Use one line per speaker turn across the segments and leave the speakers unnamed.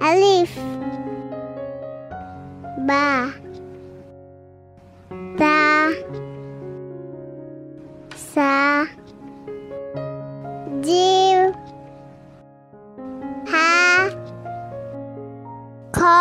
Alif, ba, ta, sa, jim, ha, kho,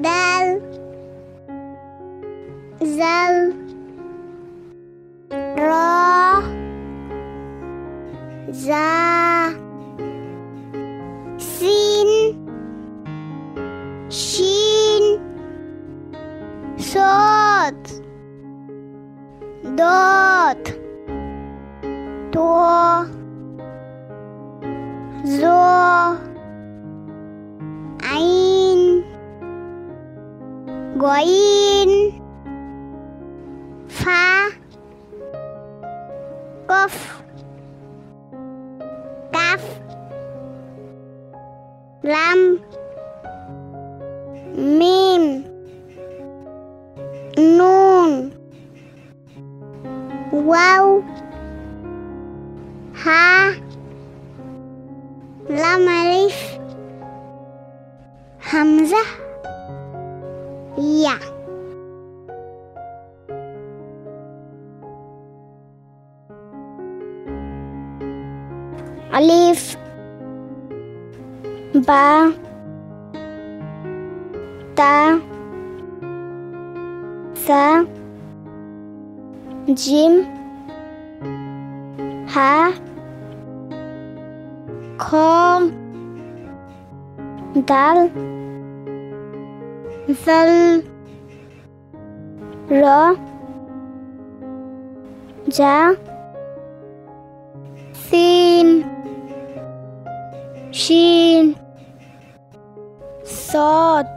dal, zal, ro, za, sin, shin, sod, dot, to, zo, ain, goin, fa, kof, kaf, lam, mim, nun, waw, ha, lam alif, hamzah, ya. Alif, ba, ta, sa, jim, ha, kho, dal, zal, ro, ja, sin, shin, sod,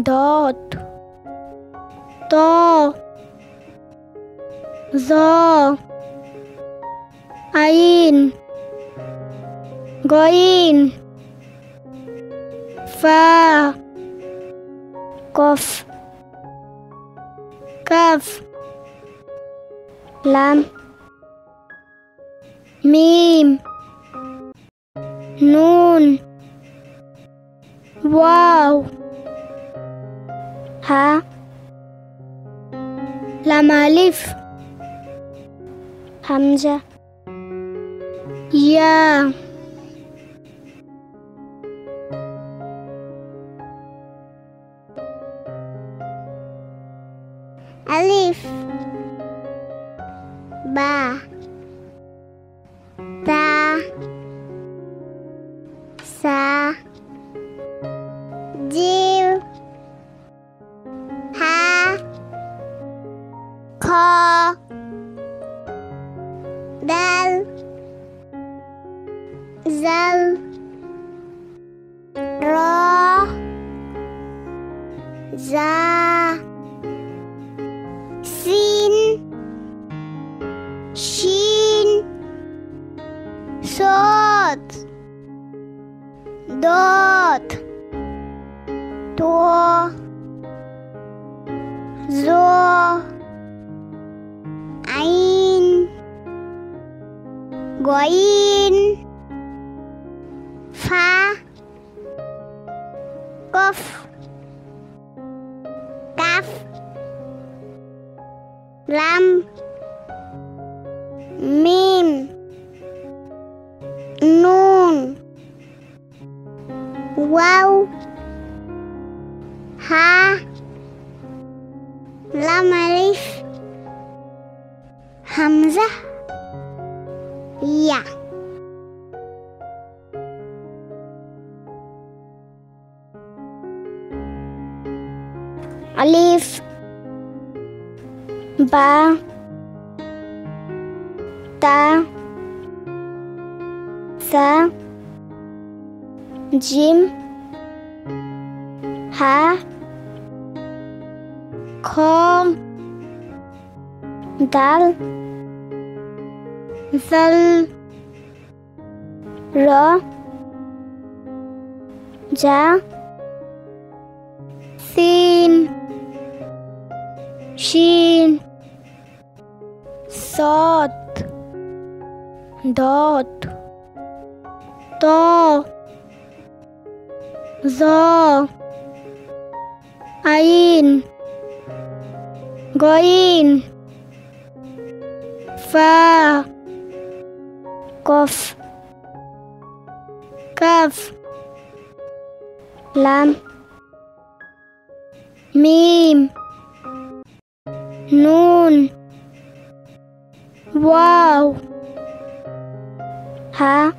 dot, to, zo, ain, goin, fa, kof, kaf, lam, mim, nun, waw, ha, lam alif, hamzah, ya. Alif, ba, ta, sa, jim, ha, kho, dal, zal, ro, za, sin, shin, sod, dot, to, zo, ain, goin, fa, kof, kaf, lam, mim, nun, waw, ha, lam alif, hamzah, ya. Alif, ba, ta, sa, jim, ha, kho, dal, zal, ro, ja, sin, shin, sod, dot, to, zo, ain, goin, fa, kof, kaf, lam, mim, nun, waw, ha,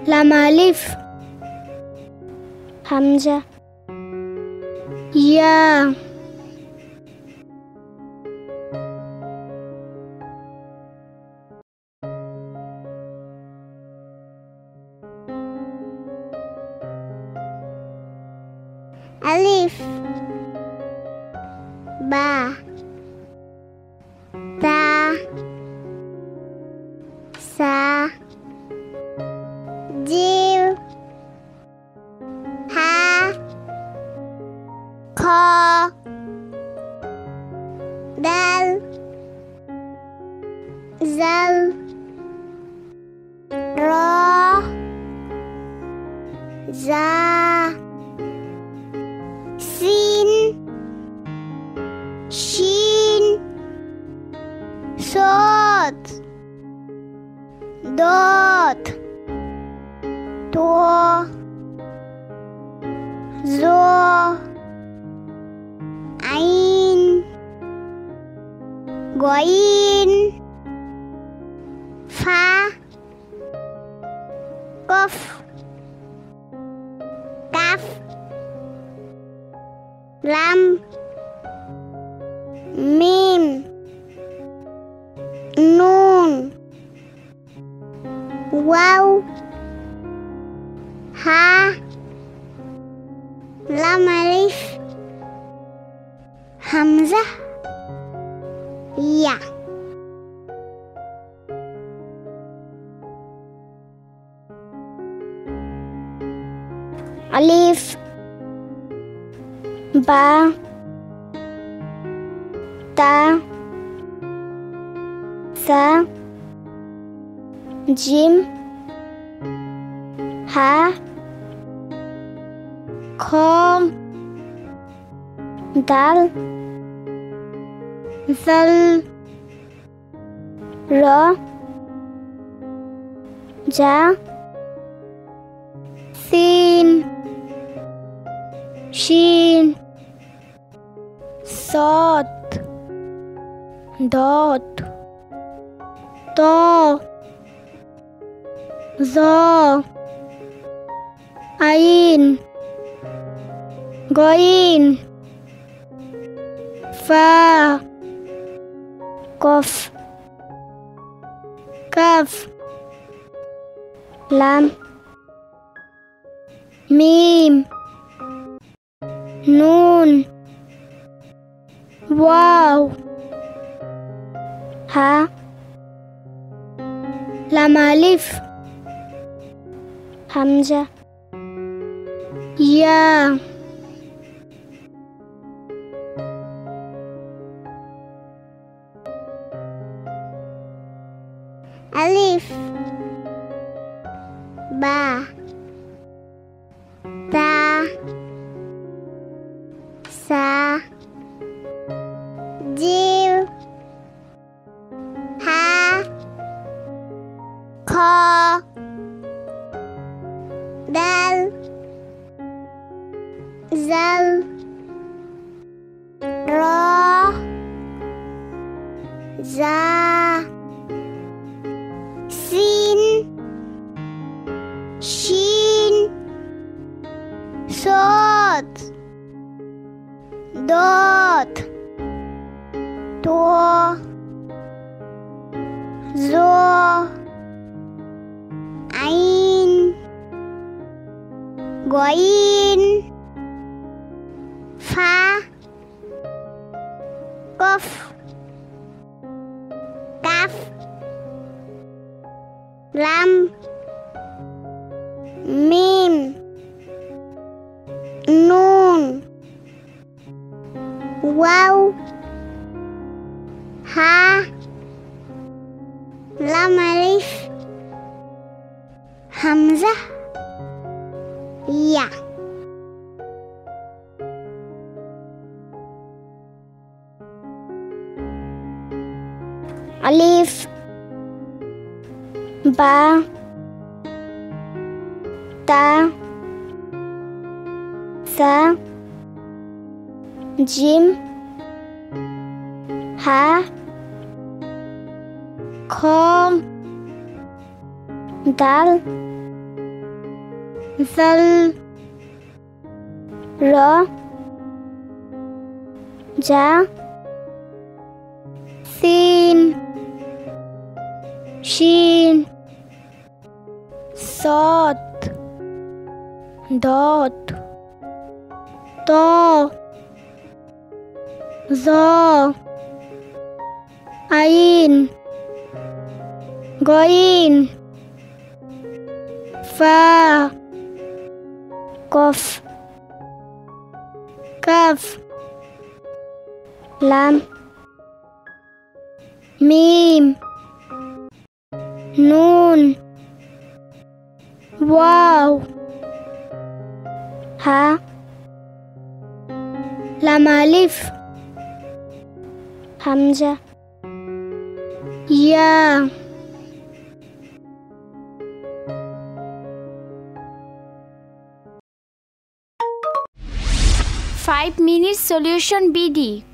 lam alif, hamzah, ya, alif, ba, ta, sa, jim, ha, kho, dal, zal, ro, za, sin, shin, sod, dot, to, zo, ain, goin, fa, kof, kaf, lam, mim, nun, waw, ha, lam alif, hamzah, ya. Alif, ba, ta, sa, jim, ha, kho, dal, zal, ro, ja, sin, shin, sod, dot, to, zo, ain, goin, fa, kof, kaf, lam, mim, nun, waw, ha, lam alif, hamzah, ya. Alif, ba, ta, sa, jim, ha, kho, dal, zal, ro, za, sin, shin, sod, dot, to, zo, ain, goin, fa, kof, kaf, lam, mim, nun, waw, ha, lam alif, Hamzah. Ya. Alif. Ba. Ta. Sa. Jim. Ha. Kho. Dal. Zal. Ra. Ja. Sin. Shin. Sod. Dot. To. Zo. Ain. Goin. Fa. Kof. Kaf. Lam. Mim. Nun. Waw. Ha. Lam alif. Hamzah. Ya.
Five minutes solution BD.